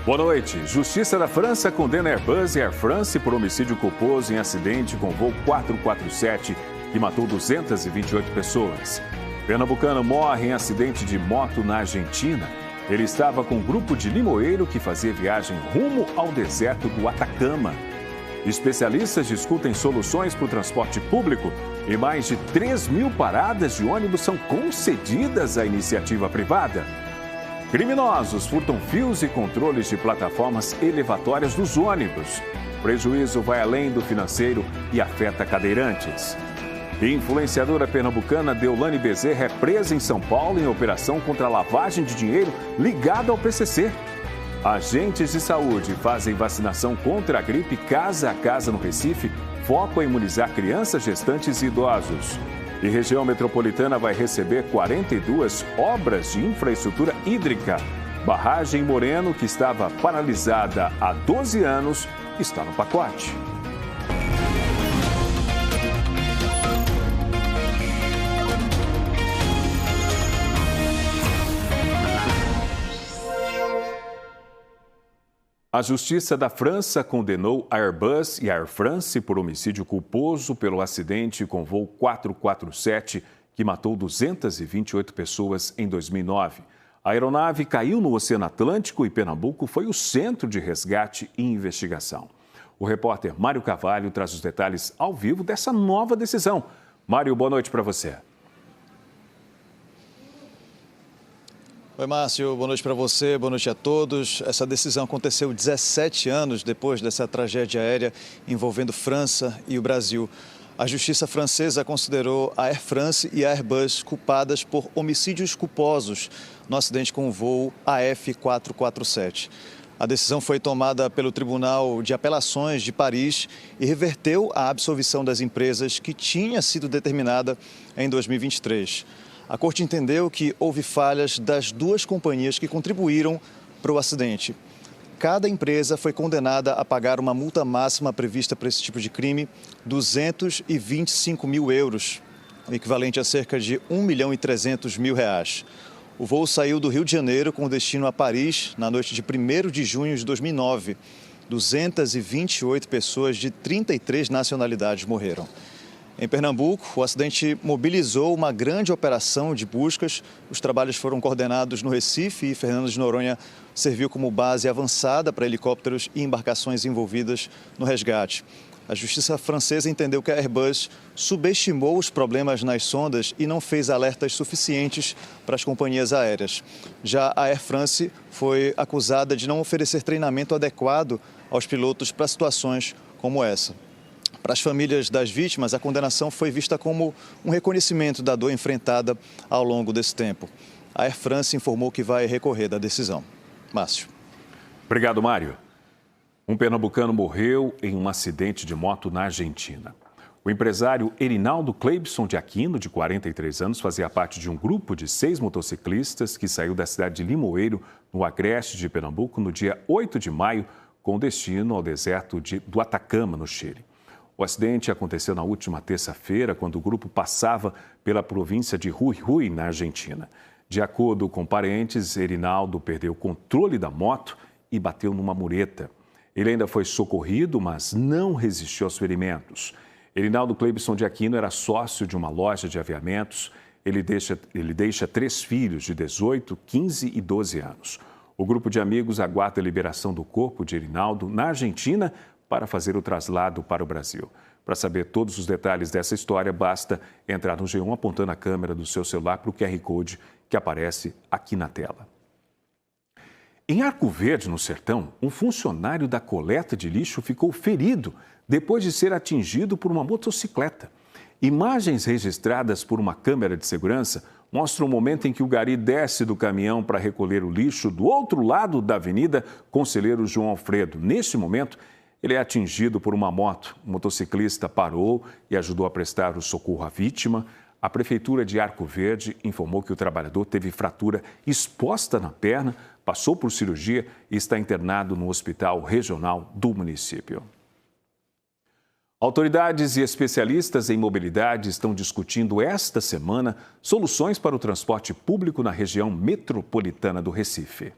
Boa noite. Justiça da França condena Airbus e Air France por homicídio culposo em acidente com voo 447 que matou 228 pessoas. Pernambucano morre em acidente de moto na Argentina. Ele estava com um grupo de limoeiro que fazia viagem rumo ao deserto do Atacama. Especialistas discutem soluções para o transporte público e mais de 3.000 paradas de ônibus são concedidas à iniciativa privada. Criminosos furtam fios e controles de plataformas elevatórias dos ônibus. O prejuízo vai além do financeiro e afeta cadeirantes. Influenciadora pernambucana Deolane Bezerra é presa em São Paulo em operação contra a lavagem de dinheiro ligada ao PCC. Agentes de saúde fazem vacinação contra a gripe casa a casa no Recife, foco em imunizar crianças, gestantes e idosos. E região metropolitana vai receber 42 obras de infraestrutura hídrica. Barragem Moreno, que estava paralisada há 12 anos, está no pacote. A Justiça da França condenou a Airbus e a Air France por homicídio culposo pelo acidente com voo 447 que matou 228 pessoas em 2009. A aeronave caiu no Oceano Atlântico e Pernambuco foi o centro de resgate e investigação. O repórter Mário Carvalho traz os detalhes ao vivo dessa nova decisão. Mário, boa noite para você. Oi, Márcio, boa noite para você, boa noite a todos. Essa decisão aconteceu 17 anos depois dessa tragédia aérea envolvendo França e o Brasil. A justiça francesa considerou a Air France e a Airbus culpadas por homicídios culposos no acidente com o voo AF447. A decisão foi tomada pelo Tribunal de Apelações de Paris e reverteu a absolvição das empresas que tinha sido determinada em 2023. A Corte entendeu que houve falhas das duas companhias que contribuíram para o acidente. Cada empresa foi condenada a pagar uma multa máxima prevista para esse tipo de crime, 225 mil euros, equivalente a cerca de 1.300.000 reais. O voo saiu do Rio de Janeiro com destino a Paris na noite de 1º de junho de 2009. 228 pessoas de 33 nacionalidades morreram. Em Pernambuco, o acidente mobilizou uma grande operação de buscas. Os trabalhos foram coordenados no Recife e Fernando de Noronha serviu como base avançada para helicópteros e embarcações envolvidas no resgate. A justiça francesa entendeu que a Airbus subestimou os problemas nas sondas e não fez alertas suficientes para as companhias aéreas. Já a Air France foi acusada de não oferecer treinamento adequado aos pilotos para situações como essa. Para as famílias das vítimas, a condenação foi vista como um reconhecimento da dor enfrentada ao longo desse tempo. A Air France informou que vai recorrer da decisão. Márcio. Obrigado, Mário. Um pernambucano morreu em um acidente de moto na Argentina. O empresário Erinaldo Cleibson de Aquino, de 43 anos, fazia parte de um grupo de 6 motociclistas que saiu da cidade de Limoeiro, no agreste de Pernambuco, no dia 8 de maio, com destino ao deserto do Atacama, no Chile. O acidente aconteceu na última terça-feira, quando o grupo passava pela província de Jujuy, na Argentina. De acordo com parentes, Erinaldo perdeu o controle da moto e bateu numa mureta. Ele ainda foi socorrido, mas não resistiu aos ferimentos. Erinaldo Cleibson de Aquino era sócio de uma loja de aviamentos. Ele deixa 3 filhos de 18, 15 e 12 anos. O grupo de amigos aguarda a liberação do corpo de Erinaldo na Argentina para fazer o traslado para o Brasil. Para saber todos os detalhes dessa história, basta entrar no G1 apontando a câmera do seu celular para o QR Code que aparece aqui na tela. Em Arco Verde, no Sertão, um funcionário da coleta de lixo ficou ferido depois de ser atingido por uma motocicleta. Imagens registradas por uma câmera de segurança mostram o momento em que o gari desce do caminhão para recolher o lixo do outro lado da Avenida Conselheiro João Alfredo. Neste momento, ele é atingido por uma moto. O motociclista parou e ajudou a prestar o socorro à vítima. A Prefeitura de Arco Verde informou que o trabalhador teve fratura exposta na perna, passou por cirurgia e está internado no hospital regional do município. Autoridades e especialistas em mobilidade estão discutindo esta semana soluções para o transporte público na região metropolitana do Recife.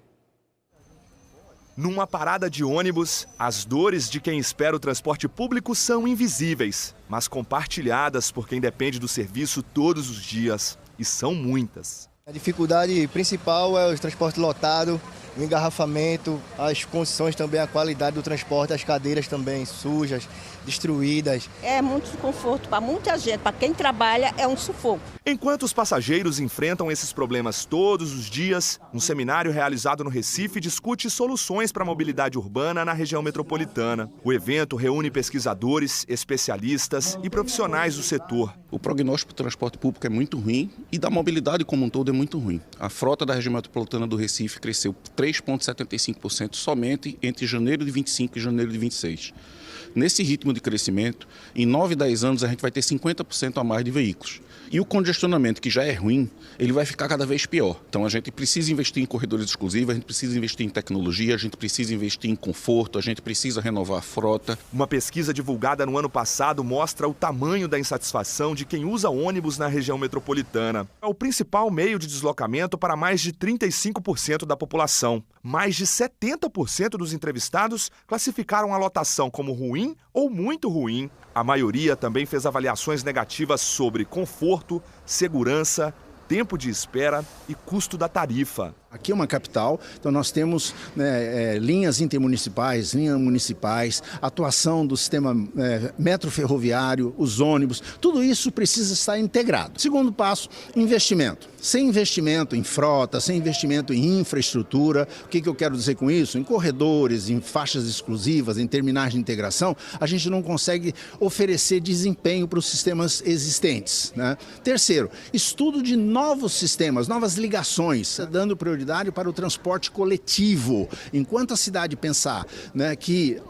Numa parada de ônibus, as dores de quem espera o transporte público são invisíveis, mas compartilhadas por quem depende do serviço todos os dias. E são muitas. A dificuldade principal é o transporte lotado, o engarrafamento, as condições também, a qualidade do transporte, as cadeiras também sujas, destruídas. É muito desconforto para muita gente, para quem trabalha é um sufoco. Enquanto os passageiros enfrentam esses problemas todos os dias, um seminário realizado no Recife discute soluções para a mobilidade urbana na região metropolitana. O evento reúne pesquisadores, especialistas e profissionais do setor. O prognóstico do transporte público é muito ruim e da mobilidade como um todo é muito ruim. A frota da região metropolitana do Recife cresceu 3,75% somente entre janeiro de 25 e janeiro de 26. Nesse ritmo de crescimento, em 9, 10 anos a gente vai ter 50% a mais de veículos. E o congestionamento, que já é ruim, ele vai ficar cada vez pior. Então a gente precisa investir em corredores exclusivos, a gente precisa investir em tecnologia, a gente precisa investir em conforto, a gente precisa renovar a frota. Uma pesquisa divulgada no ano passado mostra o tamanho da insatisfação de quem usa ônibus na região metropolitana. É o principal meio de deslocamento para mais de 35% da população. Mais de 70% dos entrevistados classificaram a lotação como ruim ou muito ruim. A maioria também fez avaliações negativas sobre conforto, segurança, tempo de espera e custo da tarifa. Aqui é uma capital, então nós temos linhas intermunicipais, linhas municipais, atuação do sistema metroferroviário, os ônibus, tudo isso precisa estar integrado. Segundo passo, investimento. Sem investimento em frota, sem investimento em infraestrutura, o que eu quero dizer com isso? Em corredores, em faixas exclusivas, em terminais de integração, a gente não consegue oferecer desempenho para os sistemas existentes, né? Terceiro, estudo de novos sistemas, novas ligações, dando prioridade para o transporte coletivo. Enquanto a cidade pensar, né, que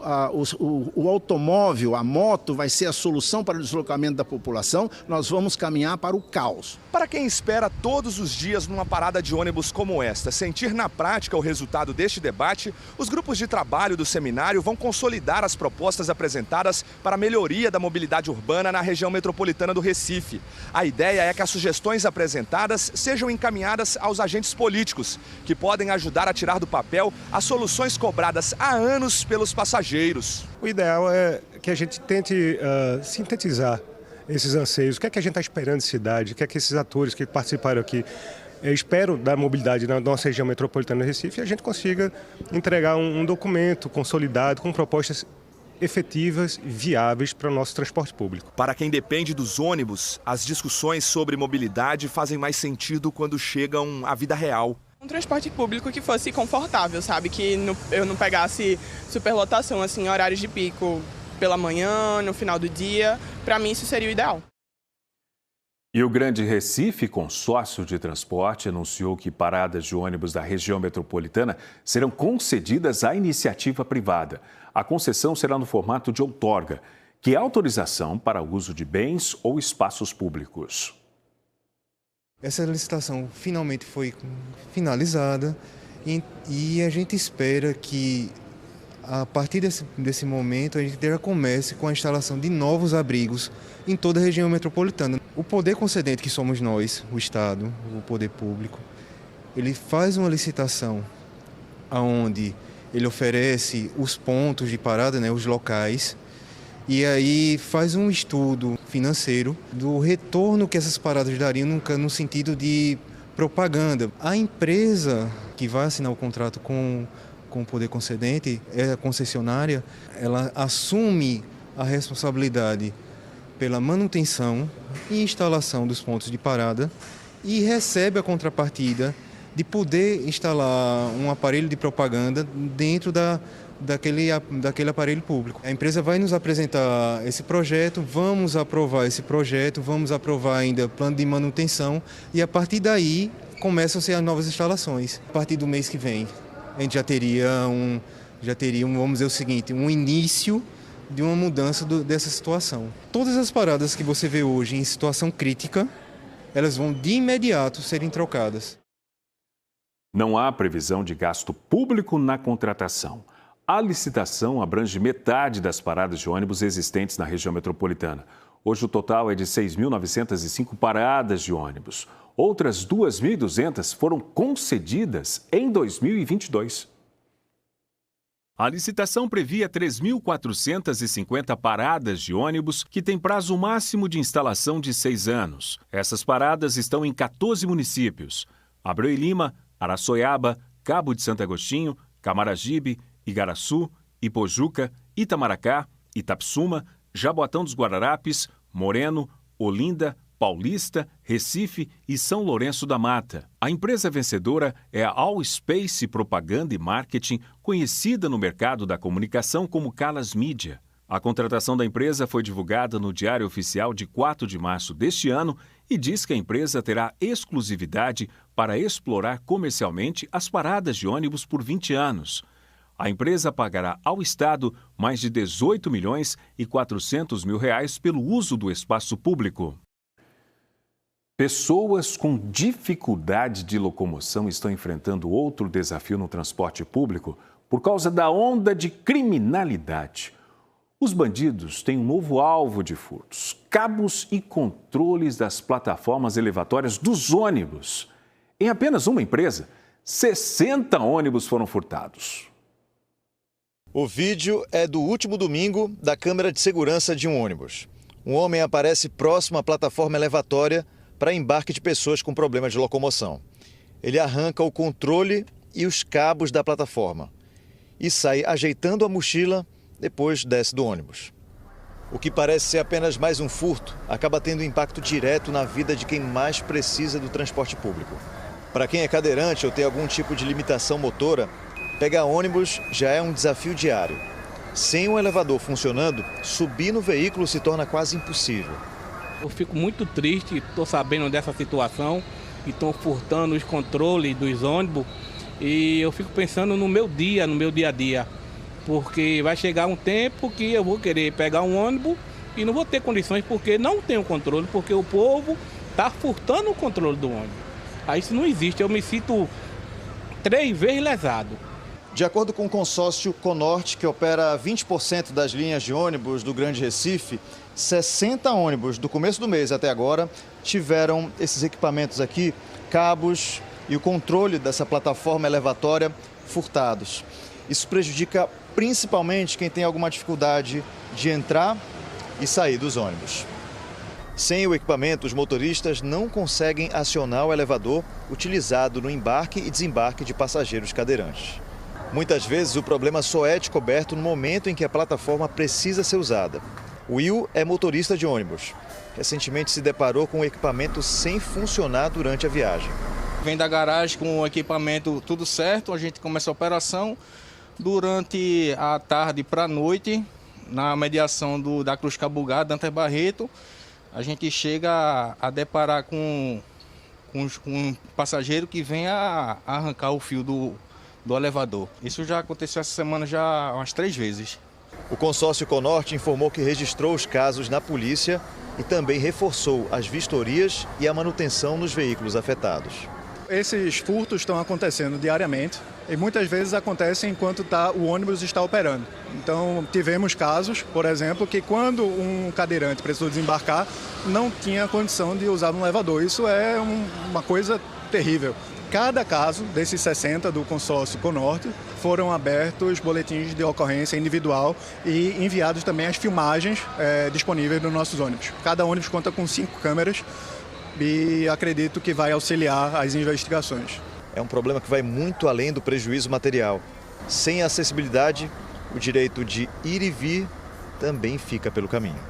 o automóvel, a moto vai ser a solução para o deslocamento da população, nós vamos caminhar para o caos. Para quem espera todos os dias numa parada de ônibus como esta, sentir na prática o resultado deste debate, os grupos de trabalho do seminário vão consolidar as propostas apresentadas para a melhoria da mobilidade urbana na região metropolitana do Recife. A ideia é que as sugestões apresentadas sejam encaminhadas aos agentes políticos, que podem ajudar a tirar do papel as soluções cobradas há anos pelos passageiros. O ideal é que a gente tente sintetizar esses anseios. O que é que a gente está esperando de cidade? O que é que esses atores que participaram aqui esperam da mobilidade na nossa região metropolitana do Recife e a gente consiga entregar um documento consolidado com propostas efetivas e viáveis para o nosso transporte público. Para quem depende dos ônibus, as discussões sobre mobilidade fazem mais sentido quando chegam à vida real. Um transporte público que fosse confortável, sabe? Que eu não pegasse superlotação, assim, horários de pico pela manhã, no final do dia. Para mim, isso seria o ideal. E o Grande Recife Consórcio de Transporte anunciou que paradas de ônibus da região metropolitana serão concedidas à iniciativa privada. A concessão será no formato de outorga, que é autorização para o uso de bens ou espaços públicos. Essa licitação finalmente foi finalizada e a gente espera que, a partir desse momento, a gente já comece com a instalação de novos abrigos em toda a região metropolitana. O poder concedente, que somos nós, o Estado, o poder público, ele faz uma licitação onde ele oferece os pontos de parada, né, os locais, e aí faz um estudo financeiro do retorno que essas paradas dariam no sentido de propaganda. A empresa que vai assinar o contrato com o poder concedente, a concessionária, ela assume a responsabilidade pela manutenção e instalação dos pontos de parada e recebe a contrapartida de poder instalar um aparelho de propaganda dentro daquele aparelho público. A empresa vai nos apresentar esse projeto, vamos aprovar esse projeto, vamos aprovar ainda plano de manutenção e a partir daí começam-se as novas instalações. A partir do mês que vem, a gente já teria vamos dizer o seguinte, um início de uma mudança dessa situação. Todas as paradas que você vê hoje em situação crítica, elas vão de imediato serem trocadas. Não há previsão de gasto público na contratação. A licitação abrange metade das paradas de ônibus existentes na região metropolitana. Hoje o total é de 6.905 paradas de ônibus. Outras 2.200 foram concedidas em 2022. A licitação previa 3.450 paradas de ônibus que têm prazo máximo de instalação de 6 anos. Essas paradas estão em 14 municípios: Abreu e Lima, Araçoiaba, Cabo de Santo Agostinho, Camaragibe, Igaraçu, Ipojuca, Itamaracá, Itapsuma, Jaboatão dos Guararapes, Moreno, Olinda, Paulista, Recife e São Lourenço da Mata. A empresa vencedora é a All Space Propaganda e Marketing, conhecida no mercado da comunicação como Calas Mídia. A contratação da empresa foi divulgada no Diário Oficial de 4 de março deste ano e diz que a empresa terá exclusividade para explorar comercialmente as paradas de ônibus por 20 anos. A empresa pagará ao Estado mais de 18 milhões e 400 mil reais pelo uso do espaço público. Pessoas com dificuldade de locomoção estão enfrentando outro desafio no transporte público por causa da onda de criminalidade. Os bandidos têm um novo alvo de furtos: cabos e controles das plataformas elevatórias dos ônibus. Em apenas uma empresa, 60 ônibus foram furtados. O vídeo é do último domingo da câmera de segurança de um ônibus. Um homem aparece próximo à plataforma elevatória para embarque de pessoas com problemas de locomoção. Ele arranca o controle e os cabos da plataforma e sai ajeitando a mochila, depois desce do ônibus. O que parece ser apenas mais um furto acaba tendo impacto direto na vida de quem mais precisa do transporte público. Para quem é cadeirante ou tem algum tipo de limitação motora, pegar ônibus já é um desafio diário. Sem um elevador funcionando, subir no veículo se torna quase impossível. Eu fico muito triste, estou sabendo dessa situação e estão furtando os controles dos ônibus e eu fico pensando no meu dia a dia, porque vai chegar um tempo que eu vou querer pegar um ônibus e não vou ter condições porque não tenho controle, porque o povo está furtando o controle do ônibus. Aí isso não existe, eu me sinto 3 vezes lesado. De acordo com o consórcio Conorte, que opera 20% das linhas de ônibus do Grande Recife, 60 ônibus do começo do mês até agora tiveram esses equipamentos aqui, cabos e o controle dessa plataforma elevatória furtados. Isso prejudica principalmente quem tem alguma dificuldade de entrar e sair dos ônibus. Sem o equipamento, os motoristas não conseguem acionar o elevador utilizado no embarque e desembarque de passageiros cadeirantes. Muitas vezes o problema só é descoberto no momento em que a plataforma precisa ser usada. Will é motorista de ônibus. Recentemente se deparou com o equipamento sem funcionar durante a viagem. Vem da garagem com o equipamento tudo certo, a gente começa a operação. Durante a tarde para a noite, na mediação da Cruz Cabugá, Dantas Barreto, a gente chega a deparar com um passageiro que vem a arrancar o fio do elevador. Isso já aconteceu essa semana já umas 3 vezes. O consórcio Conorte informou que registrou os casos na polícia e também reforçou as vistorias e a manutenção nos veículos afetados. Esses furtos estão acontecendo diariamente e muitas vezes acontecem enquanto o ônibus está operando. Então, tivemos casos, por exemplo, que quando um cadeirante precisou desembarcar, não tinha condição de usar um elevador. Isso é uma coisa terrível. Cada caso desses 60 do consórcio Conorte foram abertos boletins de ocorrência individual e enviados também as filmagens disponíveis nos nossos ônibus. Cada ônibus conta com 5 câmeras e acredito que vai auxiliar as investigações. É um problema que vai muito além do prejuízo material. Sem acessibilidade, o direito de ir e vir também fica pelo caminho.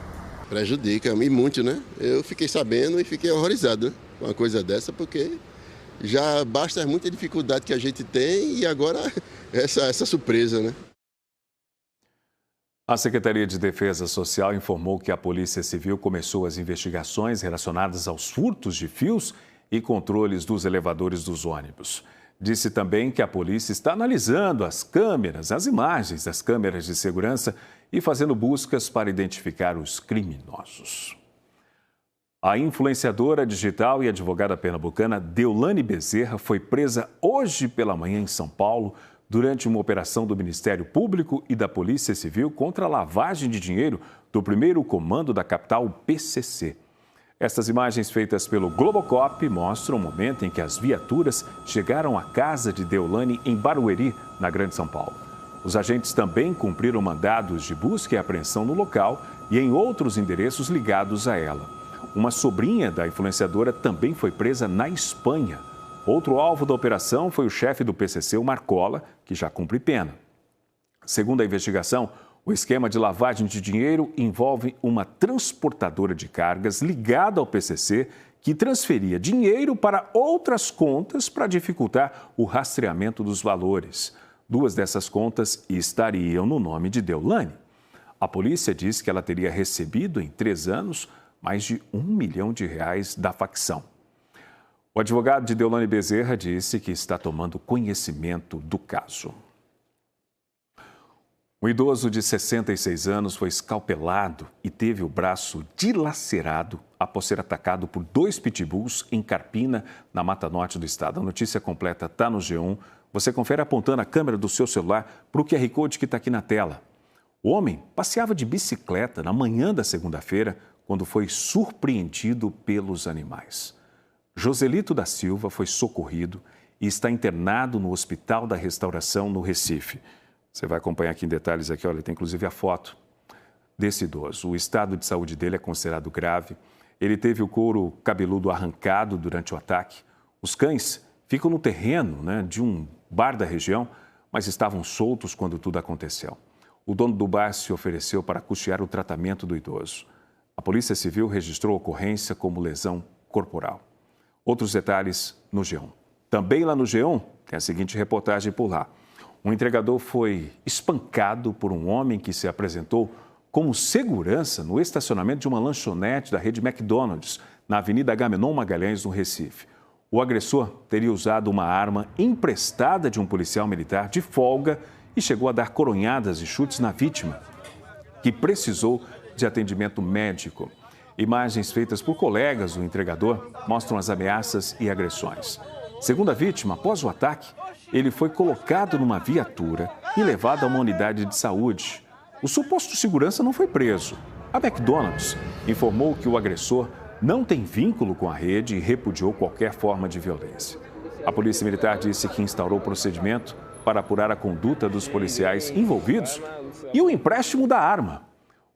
Prejudica, e muito, né? Eu fiquei sabendo e fiquei horrorizado, né, com uma coisa dessa, porque já basta muita dificuldade que a gente tem e agora essa surpresa, né? A Secretaria de Defesa Social informou que a Polícia Civil começou as investigações relacionadas aos furtos de fios e controles dos elevadores dos ônibus. Disse também que a polícia está analisando as imagens das câmeras de segurança e fazendo buscas para identificar os criminosos. A influenciadora digital e advogada pernambucana Deolane Bezerra foi presa hoje pela manhã em São Paulo durante uma operação do Ministério Público e da Polícia Civil contra a lavagem de dinheiro do primeiro comando da capital, o PCC. Estas imagens feitas pelo Globocop mostram o momento em que as viaturas chegaram à casa de Deolane em Barueri, na Grande São Paulo. Os agentes também cumpriram mandados de busca e apreensão no local e em outros endereços ligados a ela. Uma sobrinha da influenciadora também foi presa na Espanha. Outro alvo da operação foi o chefe do PCC, o Marcola, que já cumpre pena. Segundo a investigação, o esquema de lavagem de dinheiro envolve uma transportadora de cargas ligada ao PCC que transferia dinheiro para outras contas para dificultar o rastreamento dos valores. 2 dessas contas estariam no nome de Deolane. A polícia diz que ela teria recebido em 3 anos mais de R$1 milhão da facção. O advogado de Deolane Bezerra disse que está tomando conhecimento do caso. Um idoso de 66 anos foi escalpelado e teve o braço dilacerado após ser atacado por 2 pitbulls em Carpina, na Mata Norte do estado. A notícia completa está no G1. Você confere apontando a câmera do seu celular para o QR Code que está aqui na tela. O homem passeava de bicicleta na manhã da segunda-feira quando foi surpreendido pelos animais. Joselito da Silva foi socorrido e está internado no Hospital da Restauração, no Recife. Você vai acompanhar aqui em detalhes, aqui, olha, tem inclusive a foto desse idoso. O estado de saúde dele é considerado grave. Ele teve o couro cabeludo arrancado durante o ataque. Os cães ficam no terreno, de um bar da região, mas estavam soltos quando tudo aconteceu. O dono do bar se ofereceu para custear o tratamento do idoso. A Polícia Civil registrou a ocorrência como lesão corporal. Outros detalhes no G1. Também lá no G1 tem a seguinte reportagem por lá. Um entregador foi espancado por um homem que se apresentou como segurança no estacionamento de uma lanchonete da rede McDonald's, na Avenida Agamenon Magalhães, no Recife. O agressor teria usado uma arma emprestada de um policial militar de folga e chegou a dar coronhadas e chutes na vítima, que precisou de atendimento médico. Imagens feitas por colegas do entregador mostram as ameaças e agressões. Segundo a vítima, após o ataque, ele foi colocado numa viatura e levado a uma unidade de saúde. O suposto segurança não foi preso. A McDonald's informou que o agressor não tem vínculo com a rede e repudiou qualquer forma de violência. A Polícia Militar disse que instaurou procedimento para apurar a conduta dos policiais envolvidos e o empréstimo da arma.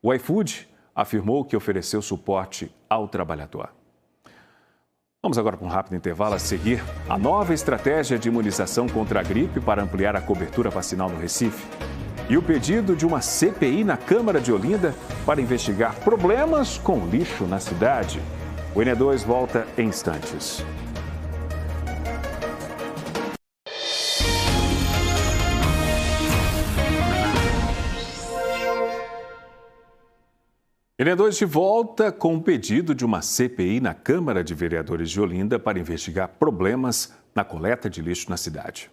O iFood afirmou que ofereceu suporte ao trabalhador. Vamos agora para um rápido intervalo. A seguir, a nova estratégia de imunização contra a gripe para ampliar a cobertura vacinal no Recife. E o pedido de uma CPI na Câmara de Olinda para investigar problemas com lixo na cidade. O NE2 volta em instantes. NE2 de volta com o pedido de uma CPI na Câmara de Vereadores de Olinda para investigar problemas na coleta de lixo na cidade.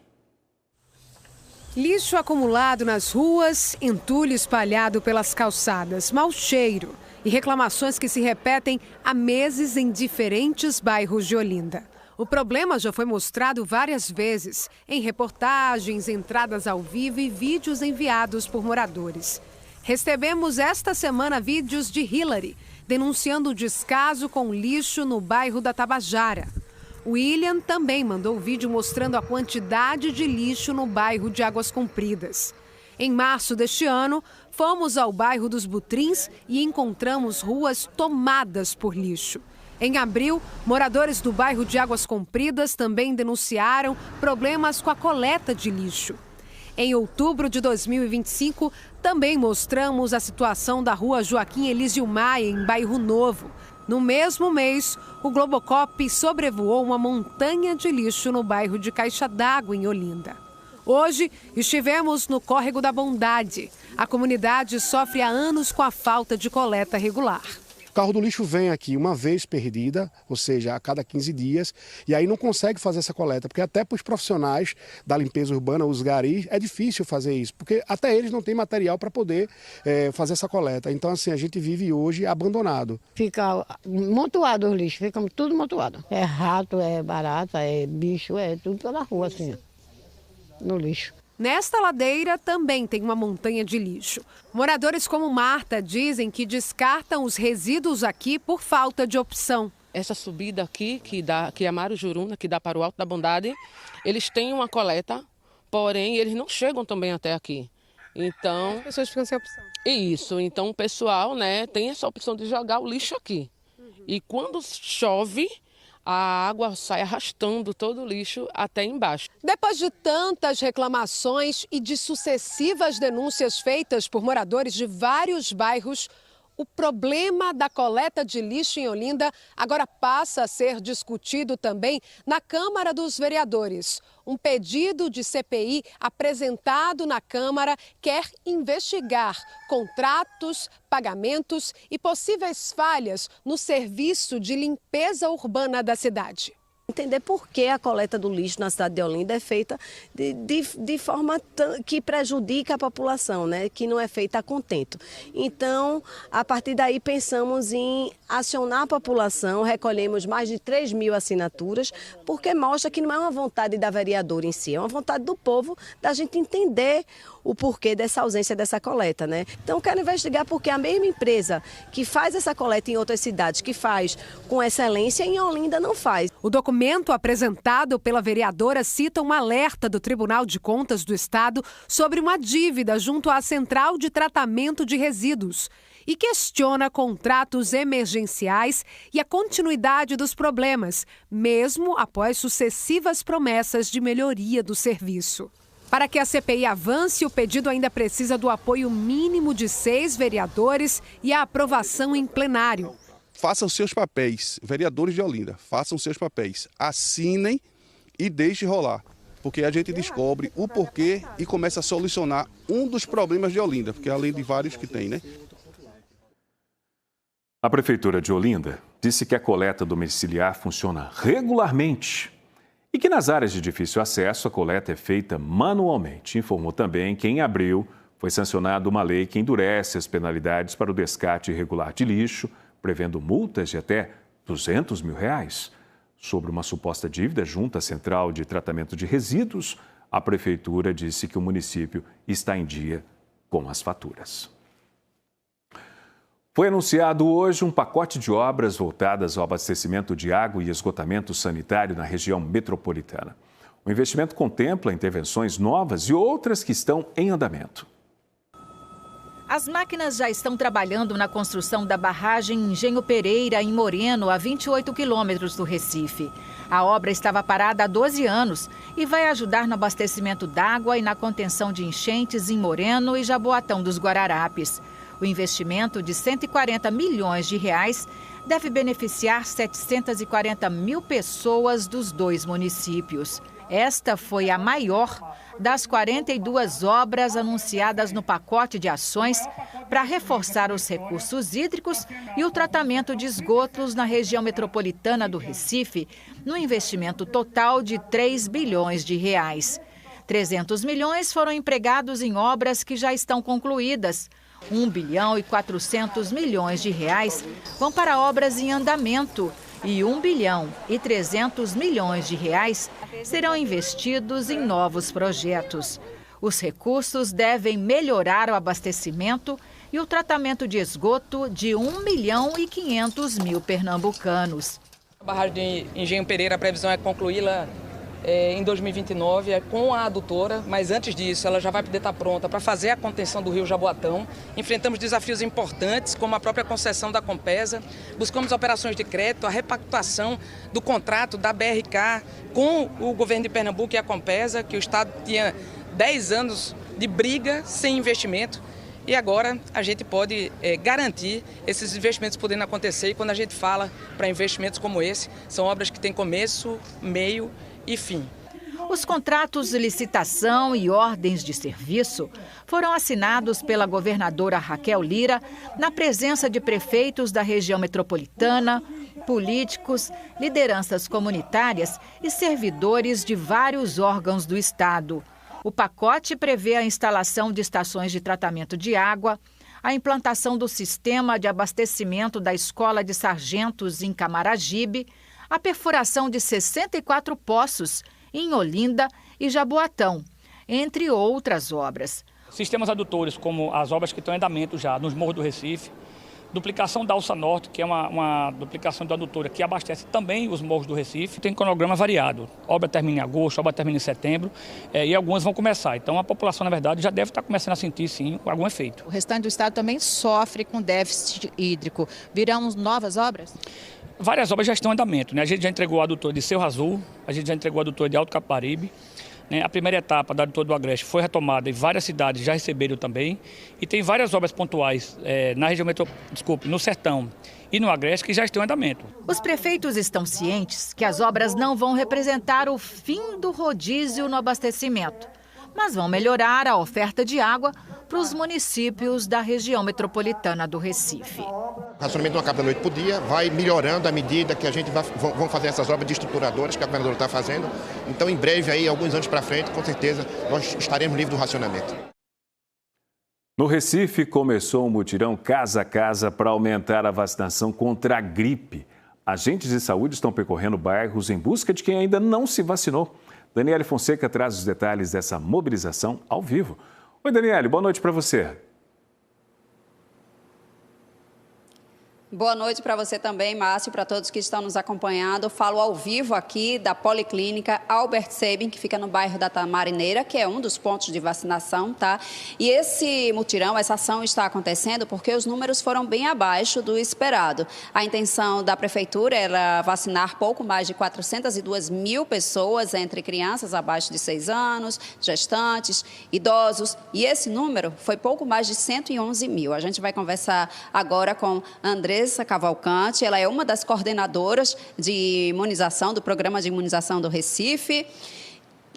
Lixo acumulado nas ruas, entulho espalhado pelas calçadas, mau cheiro e reclamações que se repetem há meses em diferentes bairros de Olinda. O problema já foi mostrado várias vezes em reportagens, entradas ao vivo e vídeos enviados por moradores. Recebemos esta semana vídeos de Hillary denunciando o descaso com lixo no bairro da Tabajara. William também mandou vídeo mostrando a quantidade de lixo no bairro de Águas Compridas. Em março deste ano, fomos ao bairro dos Butrins e encontramos ruas tomadas por lixo. Em abril, moradores do bairro de Águas Compridas também denunciaram problemas com a coleta de lixo. Em outubro de 2025, também mostramos a situação da rua Joaquim Elísio Maia, em Bairro Novo. No mesmo mês, o Globocop sobrevoou uma montanha de lixo no bairro de Caixa d'Água, em Olinda. Hoje, estivemos no Córrego da Bondade. A comunidade sofre há anos com a falta de coleta regular. O carro do lixo vem aqui uma vez perdida, ou seja, a cada 15 dias, e aí não consegue fazer essa coleta, porque até para os profissionais da limpeza urbana, os garis, é difícil fazer isso, porque até eles não têm material para poder fazer essa coleta. Então, assim, a gente vive hoje abandonado. Fica montuado os lixos, fica tudo montuado. É rato, é barata, é bicho, é tudo pela rua, assim, no lixo. Nesta ladeira também tem uma montanha de lixo. Moradores como Marta dizem que descartam os resíduos aqui por falta de opção. Essa subida aqui, que é Mário Juruna, que dá para o Alto da Bondade, eles têm uma coleta, porém eles não chegam também até aqui. Então, as pessoas ficam sem opção. Isso, então o pessoal, né, tem essa opção de jogar o lixo aqui. E quando chove, a água sai arrastando todo o lixo até embaixo. Depois de tantas reclamações e de sucessivas denúncias feitas por moradores de vários bairros, o problema da coleta de lixo em Olinda agora passa a ser discutido também na Câmara dos Vereadores. Um pedido de CPI apresentado na Câmara quer investigar contratos, pagamentos e possíveis falhas no serviço de limpeza urbana da cidade. Entender por que a coleta do lixo na cidade de Olinda é feita de forma que prejudica a população, né? Que não é feita a contento. Então, a partir daí, pensamos em acionar a população, recolhemos mais de 3.000 assinaturas, porque mostra que não é uma vontade da vereadora em si, é uma vontade do povo da gente entender o porquê dessa ausência dessa coleta, né? Então, quero investigar porque a mesma empresa que faz essa coleta em outras cidades, que faz com excelência, em Olinda não faz. O documento apresentado pela vereadora cita um alerta do Tribunal de Contas do Estado sobre uma dívida junto à Central de Tratamento de Resíduos e questiona contratos emergenciais e a continuidade dos problemas, mesmo após sucessivas promessas de melhoria do serviço. Para que a CPI avance, o pedido ainda precisa do apoio mínimo de 6 vereadores e a aprovação em plenário. Façam seus papéis, vereadores de Olinda, façam seus papéis, assinem e deixem rolar, porque a gente descobre o porquê e começa a solucionar um dos problemas de Olinda, porque além de vários que tem, né? A Prefeitura de Olinda disse que a coleta domiciliar funciona regularmente e que nas áreas de difícil acesso a coleta é feita manualmente. Informou também que em abril foi sancionada uma lei que endurece as penalidades para o descarte irregular de lixo, prevendo multas de até R$200 mil. Sobre uma suposta dívida junto à Central de Tratamento de Resíduos, a Prefeitura disse que o município está em dia com as faturas. Foi anunciado hoje um pacote de obras voltadas ao abastecimento de água e esgotamento sanitário na região metropolitana. O investimento contempla intervenções novas e outras que estão em andamento. As máquinas já estão trabalhando na construção da barragem Engenho Pereira, em Moreno, a 28 quilômetros do Recife. A obra estava parada há 12 anos e vai ajudar no abastecimento d'água e na contenção de enchentes em Moreno e Jaboatão dos Guararapes. O investimento de R$140 milhões deve beneficiar 740 mil pessoas dos 2 municípios. Esta foi a maior das 42 obras anunciadas no pacote de ações para reforçar os recursos hídricos e o tratamento de esgotos na região metropolitana do Recife, no investimento total de R$3 bilhões. 300 milhões foram empregados em obras que já estão concluídas. R$1 bilhão e 400 milhões vão para obras em andamento e R$1 bilhão e 300 milhões serão investidos em novos projetos. Os recursos devem melhorar o abastecimento e o tratamento de esgoto de 1 milhão e 500 mil pernambucanos. A barragem de Engenho Pereira, a previsão é concluí-la em 2029 com a adutora, mas antes disso ela já vai poder estar pronta para fazer a contenção do rio Jaboatão. Enfrentamos desafios importantes, como a própria concessão da Compesa, buscamos operações de crédito, a repactuação do contrato da BRK com o governo de Pernambuco e a Compesa, que o Estado tinha 10 anos de briga sem investimento. E agora a gente pode garantir esses investimentos podendo acontecer. E quando a gente fala para investimentos como esse, são obras que têm começo, meio e fim. Os contratos de licitação e ordens de serviço foram assinados pela governadora Raquel Lira na presença de prefeitos da região metropolitana, políticos, lideranças comunitárias e servidores de vários órgãos do Estado. O pacote prevê a instalação de estações de tratamento de água, a implantação do sistema de abastecimento da Escola de Sargentos em Camaragibe, a perfuração de 64 poços em Olinda e Jaboatão, entre outras obras. Sistemas adutores, como as obras que estão em andamento já nos Morros do Recife, Duplicação da Alça Norte, que é uma duplicação da adutora que abastece também os morros do Recife. Tem cronograma variado. A obra termina em agosto, a obra termina em setembro e algumas vão começar. Então a população, na verdade, já deve estar começando a sentir, sim, algum efeito. O restante do estado também sofre com déficit hídrico. Virão novas obras? Várias obras já estão em andamento, né? A gente já entregou a adutora de Cerro Azul, a gente já entregou a adutora de Alto Caparibe. A primeira etapa da adutora do Agreste foi retomada e várias cidades já receberam também. E tem várias obras pontuais na região no Sertão e no Agreste que já estão em andamento. Os prefeitos estão cientes que as obras não vão representar o fim do rodízio no abastecimento, mas vão melhorar a oferta de água para os municípios da região metropolitana do Recife. O racionamento de uma capa da noite por dia vai melhorando à medida que a gente vão fazer essas obras de estruturadoras que a governadora está fazendo. Então, em breve, aí, alguns anos para frente, com certeza, nós estaremos livres do racionamento. No Recife, começou um mutirão casa a casa para aumentar a vacinação contra a gripe. Agentes de saúde estão percorrendo bairros em busca de quem ainda não se vacinou. Daniele Fonseca traz os detalhes dessa mobilização ao vivo. Oi, Daniele, boa noite para você. Boa noite para você também, Márcio, para todos que estão nos acompanhando. Falo ao vivo aqui da Policlínica Albert Sabin, que fica no bairro da Tamarineira, que é um dos pontos de vacinação, tá? E esse mutirão, essa ação está acontecendo porque os números foram bem abaixo do esperado. A intenção da Prefeitura era vacinar pouco mais de 402 mil pessoas, entre crianças abaixo de 6 anos, gestantes, idosos, e esse número foi pouco mais de 111 mil. A gente vai conversar agora com Andressa Cavalcante, ela é uma das coordenadoras de imunização, do programa de imunização do Recife.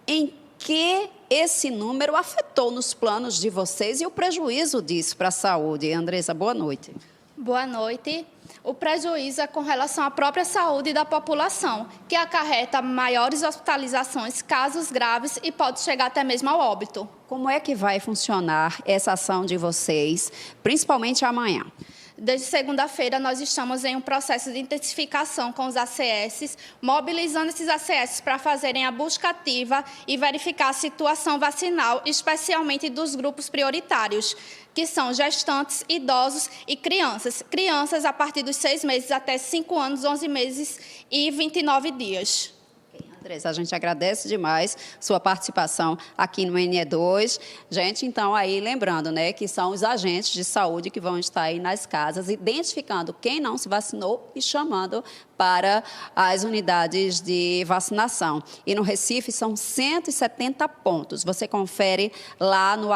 Em que esse número afetou nos planos de vocês e o prejuízo disso para a saúde? Andressa, boa noite. Boa noite. O prejuízo é com relação à própria saúde da população, que acarreta maiores hospitalizações, casos graves e pode chegar até mesmo ao óbito. Como é que vai funcionar essa ação de vocês, principalmente amanhã? Desde segunda-feira, nós estamos em um processo de intensificação com os ACS, mobilizando esses ACS para fazerem a busca ativa e verificar a situação vacinal, especialmente dos grupos prioritários, que são gestantes, idosos e crianças. Crianças a partir dos 6 meses até 5 anos, 11 meses e 29 dias. Andressa, a gente agradece demais sua participação aqui no NE2. Gente, então, aí lembrando, né, que são os agentes de saúde que vão estar aí nas casas, identificando quem não se vacinou e chamando para as unidades de vacinação. E no Recife são 170 pontos. Você confere lá no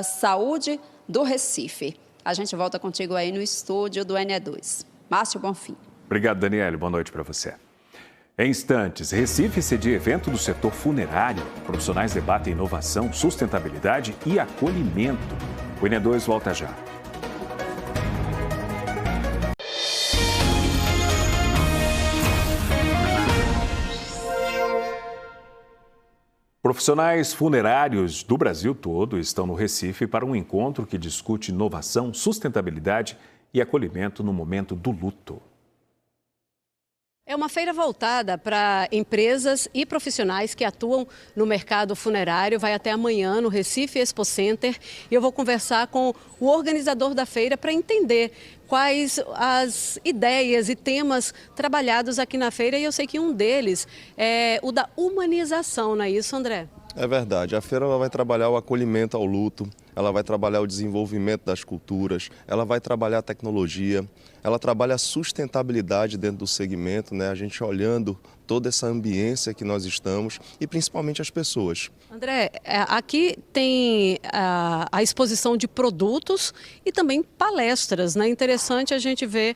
@Saúde do Recife. A gente volta contigo aí no estúdio do NE2. Márcio Bonfim. Obrigado, Daniele. Boa noite para você. Em instantes, Recife cedia evento do setor funerário. Profissionais debatem inovação, sustentabilidade e acolhimento. O NE2 volta já. Profissionais funerários do Brasil todo estão no Recife para um encontro que discute inovação, sustentabilidade e acolhimento no momento do luto. É uma feira voltada para empresas e profissionais que atuam no mercado funerário. Vai até amanhã no Recife Expo Center e eu vou conversar com o organizador da feira para entender quais as ideias e temas trabalhados aqui na feira. E eu sei que um deles é o da humanização, não é isso, André? É verdade. A feira ela vai trabalhar o acolhimento ao luto, ela vai trabalhar o desenvolvimento das culturas, ela vai trabalhar a tecnologia, ela trabalha a sustentabilidade dentro do segmento, né? A gente olhando toda essa ambiência que nós estamos e principalmente as pessoas. André, aqui tem a exposição de produtos e também palestras, né? Interessante a gente ver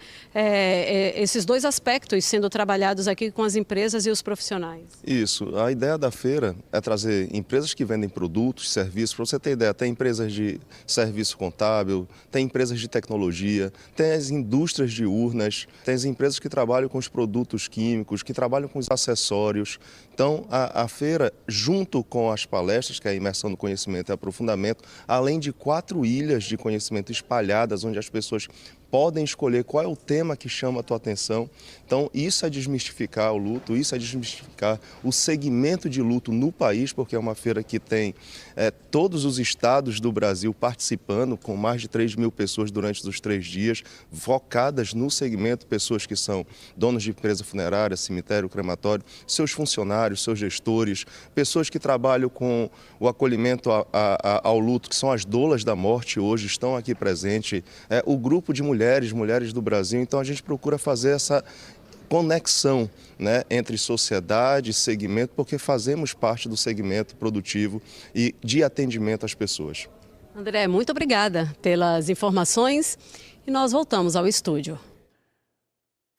esses dois aspectos sendo trabalhados aqui com as empresas e os profissionais. Isso, a ideia da feira é trazer empresas que vendem produtos, serviços. Para você ter ideia, tem empresas de serviço contábil, tem empresas de tecnologia, tem as indústrias de urnas, tem as empresas que trabalham com os produtos químicos, que trabalham com os acessórios, Então, a feira, junto com as palestras, que é a imersão no conhecimento e aprofundamento, além de 4 ilhas de conhecimento espalhadas, onde as pessoas podem escolher qual é o tema que chama a tua atenção. Então, isso é desmistificar o luto, isso é desmistificar o segmento de luto no país, porque é uma feira que tem todos os estados do Brasil participando, com mais de 3 mil pessoas durante os 3 dias, focadas no segmento, pessoas que são donos de empresa funerária, cemitério, crematório, seus funcionários, seus gestores, pessoas que trabalham com o acolhimento ao luto, que são as doulas da morte hoje, estão aqui presentes, o grupo de mulheres do Brasil. Então a gente procura fazer essa conexão, né, entre sociedade e segmento, porque fazemos parte do segmento produtivo e de atendimento às pessoas. André, muito obrigada pelas informações e nós voltamos ao estúdio.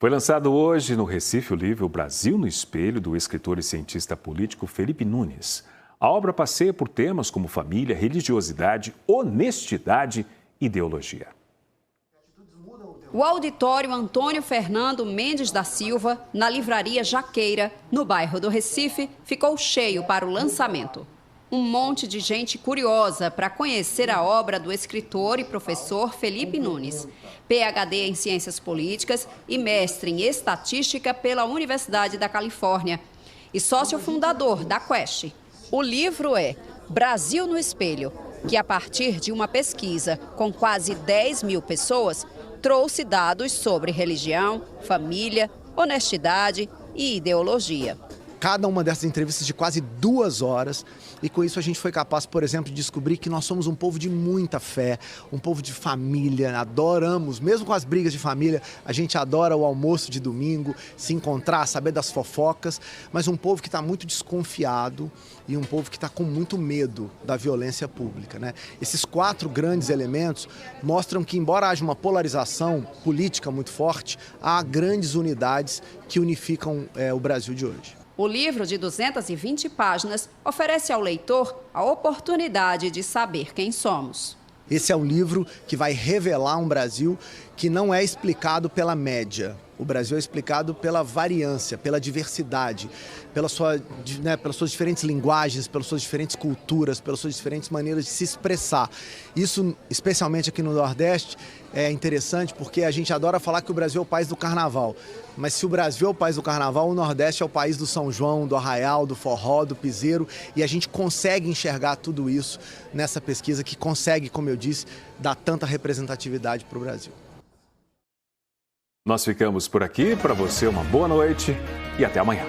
Foi lançado hoje no Recife o livro Brasil no Espelho, do escritor e cientista político Felipe Nunes. A obra passeia por temas como família, religiosidade, honestidade e ideologia. O auditório Antônio Fernando Mendes da Silva, na livraria Jaqueira, no bairro do Recife, ficou cheio para o lançamento. Um monte de gente curiosa para conhecer a obra do escritor e professor Felipe Nunes, PhD em Ciências Políticas e mestre em Estatística pela Universidade da Califórnia e sócio fundador da Quest. O livro é Brasil no Espelho, que a partir de uma pesquisa com quase 10 mil pessoas, trouxe dados sobre religião, família, honestidade e ideologia. Cada uma dessas entrevistas de quase 2 horas, e com isso a gente foi capaz, por exemplo, de descobrir que nós somos um povo de muita fé, um povo de família, adoramos, mesmo com as brigas de família, a gente adora o almoço de domingo, se encontrar, saber das fofocas, mas um povo que está muito desconfiado e um povo que está com muito medo da violência pública, né? Esses 4 grandes elementos mostram que, embora haja uma polarização política muito forte, há grandes unidades que unificam o Brasil de hoje. O livro, de 220 páginas, oferece ao leitor a oportunidade de saber quem somos. Esse é um livro que vai revelar um Brasil que não é explicado pela média. O Brasil é explicado pela variância, pela diversidade, pelas suas diferentes linguagens, pelas suas diferentes culturas, pelas suas diferentes maneiras de se expressar. Isso, especialmente aqui no Nordeste, é interessante porque a gente adora falar que o Brasil é o país do carnaval. Mas se o Brasil é o país do carnaval, o Nordeste é o país do São João, do arraial, do forró, do piseiro. E a gente consegue enxergar tudo isso nessa pesquisa que consegue, como eu disse, dar tanta representatividade para o Brasil. Nós ficamos por aqui. Para você, uma boa noite e até amanhã.